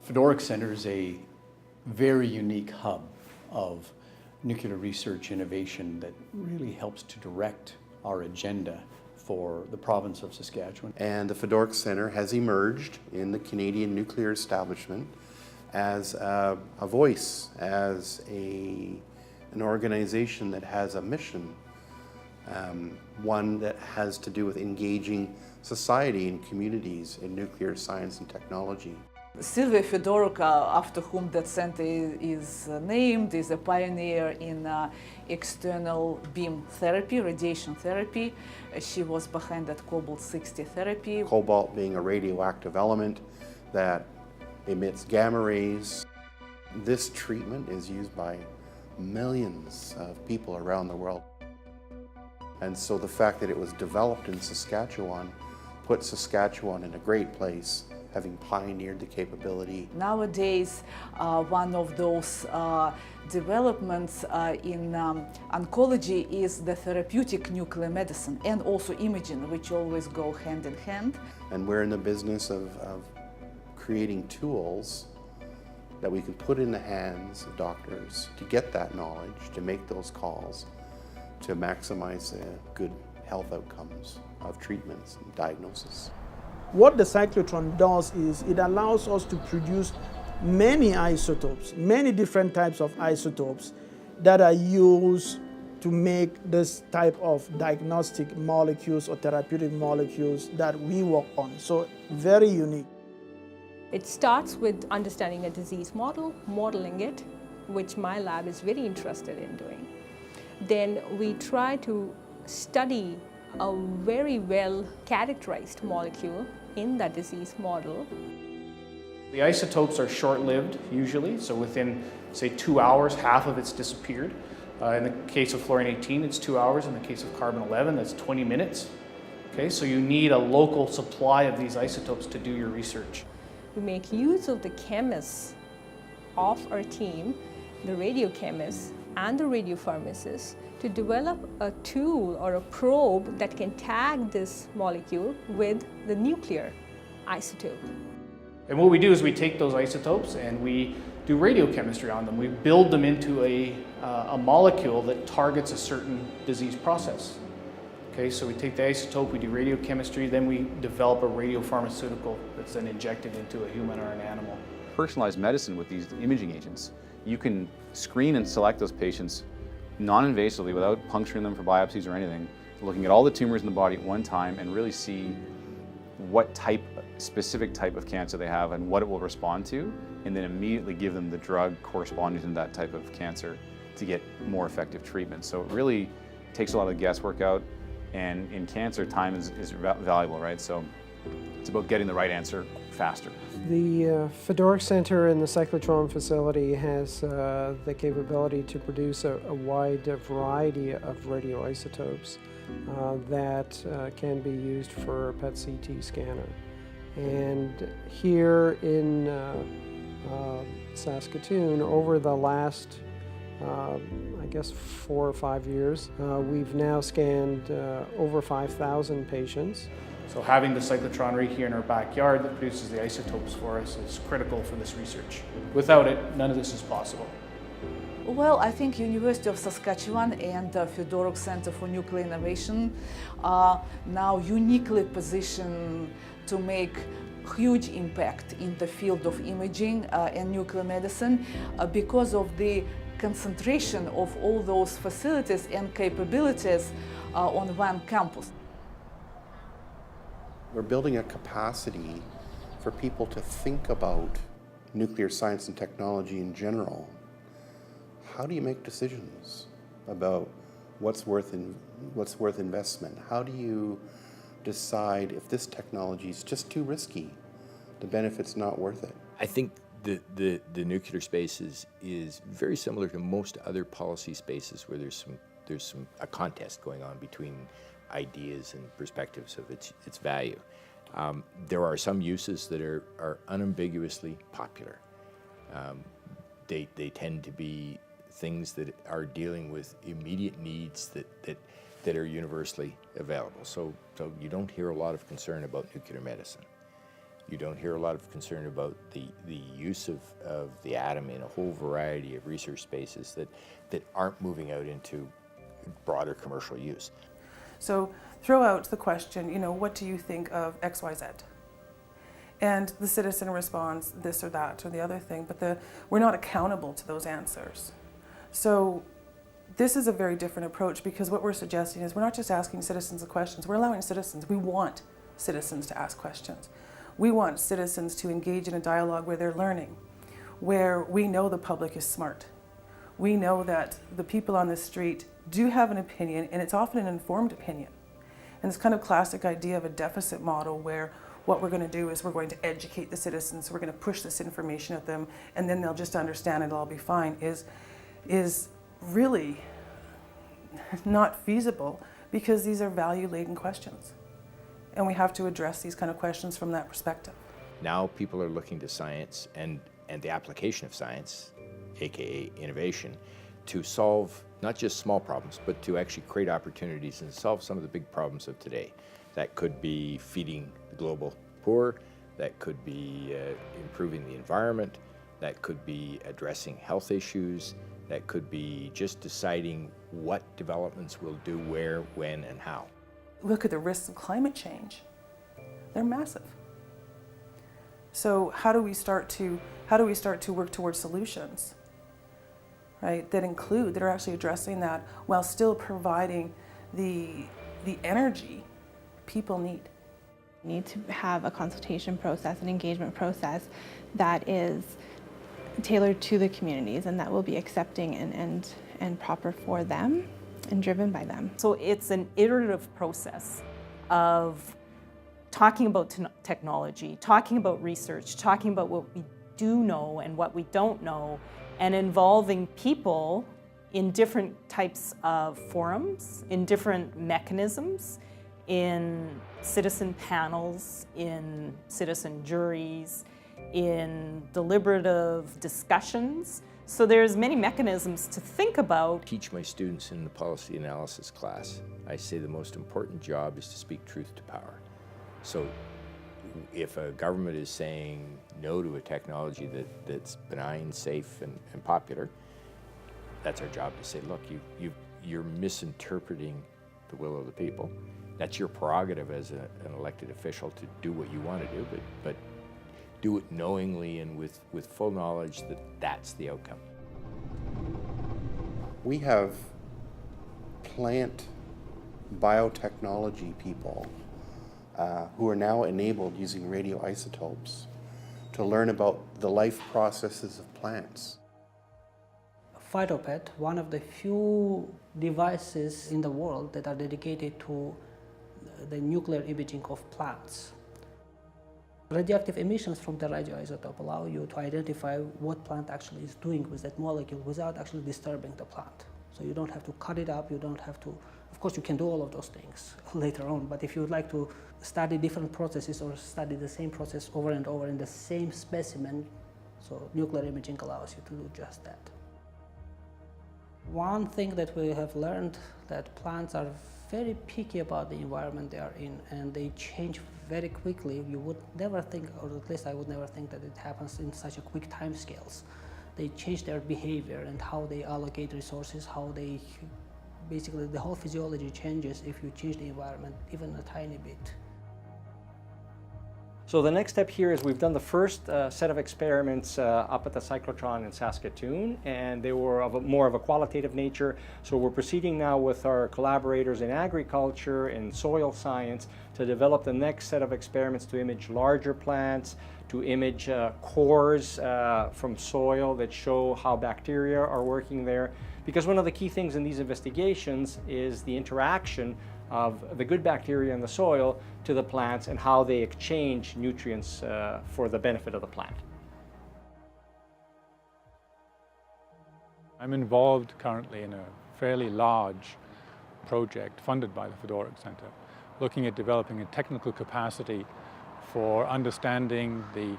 Fedoruk Center is a very unique hub of nuclear research innovation that really helps to direct our agenda for the province of Saskatchewan. And the Fedoruk Center has emerged in the Canadian nuclear establishment as a voice, as an organization that has a mission, one that has to do with engaging society and communities in nuclear science and technology. Sylvia Fedoruk, after whom that center is named, is a pioneer in external beam therapy, radiation therapy. She was behind that cobalt-60 therapy. Cobalt being a radioactive element that emits gamma rays. This treatment is used by millions of people around the world. And so the fact that it was developed in Saskatchewan puts Saskatchewan in a great place, having pioneered the capability. Nowadays, one of those developments in oncology is the therapeutic nuclear medicine and also imaging, which always go hand in hand. And we're in the business of creating tools that we can put in the hands of doctors to get that knowledge, to make those calls, to maximize the good health outcomes of treatments and diagnosis. What the cyclotron does is it allows us to produce many isotopes, many different types of isotopes that are used to make this type of diagnostic molecules or therapeutic molecules that we work on. So very unique. It starts with understanding a disease model, modeling it, which my lab is very interested in doing. Then we try to study a very well characterized molecule in that disease model. The isotopes are short-lived usually, so within, say, 2 hours, half of it's disappeared. In the case of fluorine-18, it's 2 hours. In the case of carbon-11, that's 20 minutes. Okay, so you need a local supply of these isotopes to do your research. We make use of the chemists of our team, the radiochemists and the radiopharmacists, to develop a tool or a probe that can tag this molecule with the nuclear isotope. And what we do is we take those isotopes and we do radiochemistry on them. We build them into a molecule that targets a certain disease process. Okay, so we take the isotope, we do radiochemistry, then we develop a radiopharmaceutical that's then injected into a human or an animal. Personalized medicine with these imaging agents, you can screen and select those patients non-invasively without puncturing them for biopsies or anything, looking at all the tumors in the body at one time and really see what specific type of cancer they have and what it will respond to, and then immediately give them the drug corresponding to that type of cancer to get more effective treatment. So it really takes a lot of the guesswork out, and in cancer, time is valuable, right? So it's about getting the right answer faster. The Fedoruk Center in the cyclotron facility has the capability to produce a wide variety of radioisotopes that can be used for a PET-CT scanner. And here in Saskatoon, over the last I guess 4 or 5 years, we've now scanned over 5,000 patients. So having the cyclotron right here in our backyard that produces the isotopes for us is critical for this research. Without it, none of this is possible. Well, I think University of Saskatchewan and the Fedoruk Center for Nuclear Innovation are now uniquely positioned to make huge impact in the field of imaging and nuclear medicine because of the concentration of all those facilities and capabilities on one campus. We're building a capacity for people to think about nuclear science and technology in general. How do you make decisions about what's worth investment? How do you decide if this technology is just too risky, the benefit's not worth it? I think the nuclear space is very similar to most other policy spaces where there's a contest going on between ideas and perspectives of its value. There are some uses that are unambiguously popular. They tend to be things that are dealing with immediate needs that are universally available. So you don't hear a lot of concern about nuclear medicine. You don't hear a lot of concern about the use of the atom in a whole variety of research spaces that aren't moving out into broader commercial use. So throw out the question, what do you think of XYZ? And the citizen responds this or that or the other thing, but we're not accountable to those answers. So this is a very different approach, because what we're suggesting is we're not just asking citizens the questions, we're allowing citizens. We want citizens to ask questions. We want citizens to engage in a dialogue where they're learning, where we know the public is smart. We know that the people on the street do have an opinion, and it's often an informed opinion. And this kind of classic idea of a deficit model where what we're going to do is we're going to educate the citizens, we're going to push this information at them, and then they'll just understand it'll all be fine, is really not feasible, because these are value-laden questions. And we have to address these kind of questions from that perspective. Now people are looking to science and the application of science, aka innovation, to solve not just small problems, but to actually create opportunities and solve some of the big problems of today. That could be feeding the global poor, that could be improving the environment, that could be addressing health issues, that could be just deciding what developments we'll do where, when, and how. Look at the risks of climate change. They're massive. So how do we start to work towards solutions, right, that are actually addressing that while still providing the energy people need? We need to have a consultation process, an engagement process that is tailored to the communities and that will be accepting and proper for them and driven by them. So it's an iterative process of talking about technology, talking about research, talking about what we do know and what we don't know, and involving people in different types of forums, in different mechanisms, in citizen panels, in citizen juries, in deliberative discussions. So there's many mechanisms to think about. Teach my students in the policy analysis class, I say the most important job is to speak truth to power. So if a government is saying no to a technology that's benign, safe, and popular, that's our job to say, look, you're misinterpreting the will of the people. That's your prerogative as an elected official to do what you want to do, but do it knowingly and with full knowledge that that's the outcome. We have plant biotechnology people who are now enabled using radioisotopes to learn about the life processes of plants. Phytopet, one of the few devices in the world that are dedicated to the nuclear imaging of plants. Radioactive emissions from the radioisotope allow you to identify what plant actually is doing with that molecule without actually disturbing the plant. So you don't have to cut it up, you don't have to, of course you can do all of those things later on, but if you would like to study different processes or study the same process over and over in the same specimen, so nuclear imaging allows you to do just that. One thing that we have learned that plants are very picky about the environment they are in, and they change very quickly. You would never think, or at least I would never think, that it happens in such a quick time scales. They change their behavior and how they allocate resources, how they, basically the whole physiology changes if you change the environment even a tiny bit. So the next step here is we've done the first set of experiments up at the cyclotron in Saskatoon, and they were more of a qualitative nature. So we're proceeding now with our collaborators in agriculture and soil science to develop the next set of experiments to image larger plants, to image cores from soil that show how bacteria are working there. Because one of the key things in these investigations is the interaction of the good bacteria in the soil to the plants and how they exchange nutrients for the benefit of the plant. I'm involved currently in a fairly large project funded by the Fedoruk Center, looking at developing a technical capacity for understanding the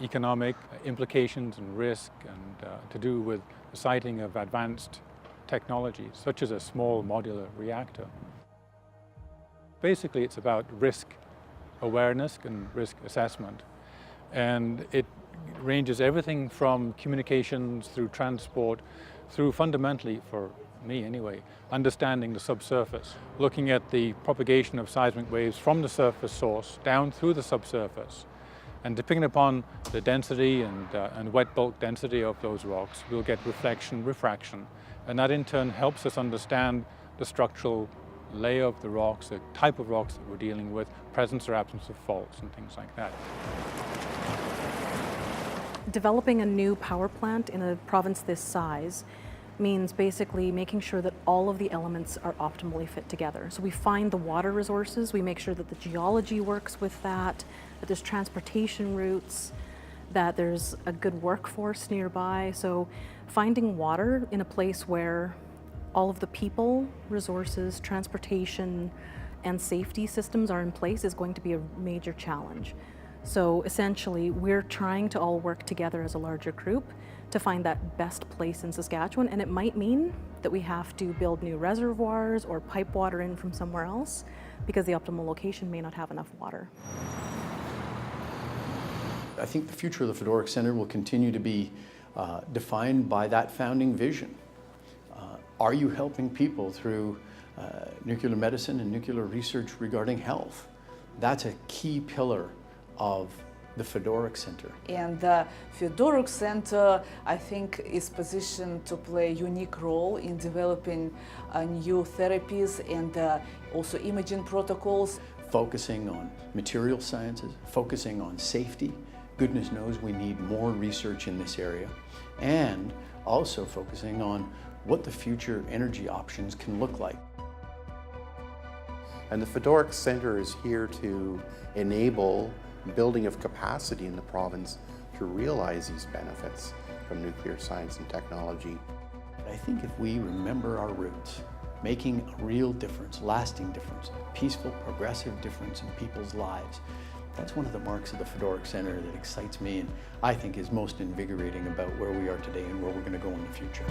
economic implications and risk and to do with the siting of advanced technologies, such as a small modular reactor. Basically, it's about risk awareness and risk assessment And it ranges everything from communications through transport, through fundamentally, for me anyway, understanding the subsurface, looking at the propagation of seismic waves from the surface source down through the subsurface. And depending upon the density and wet bulk density of those rocks, we'll get reflection, refraction, and that in turn helps us understand the structural layer of the rocks, the type of rocks that we're dealing with, presence or absence of faults and things like that. Developing a new power plant in a province this size means basically making sure that all of the elements are optimally fit together. So we find the water resources, we make sure that the geology works with that there's transportation routes, that there's a good workforce nearby. So finding water in a place where all of the people, resources, transportation, and safety systems are in place is going to be a major challenge. So essentially, we're trying to all work together as a larger group to find that best place in Saskatchewan, and it might mean that we have to build new reservoirs or pipe water in from somewhere else because the optimal location may not have enough water. I think the future of the Fedoruk Center will continue to be defined by that founding vision. Are you helping people through nuclear medicine and nuclear research regarding health? That's a key pillar of the Fedoruk Center. And the Fedoruk Center, I think, is positioned to play a unique role in developing new therapies and also imaging protocols. Focusing on material sciences, focusing on safety. Goodness knows we need more research in this area. And also focusing on what the future energy options can look like. And the Fedoruk Center is here to enable building of capacity in the province to realize these benefits from nuclear science and technology. I think if we remember our roots, making a real difference, lasting difference, peaceful, progressive difference in people's lives, that's one of the marks of the Fedoruk Center that excites me and I think is most invigorating about where we are today and where we're going to go in the future.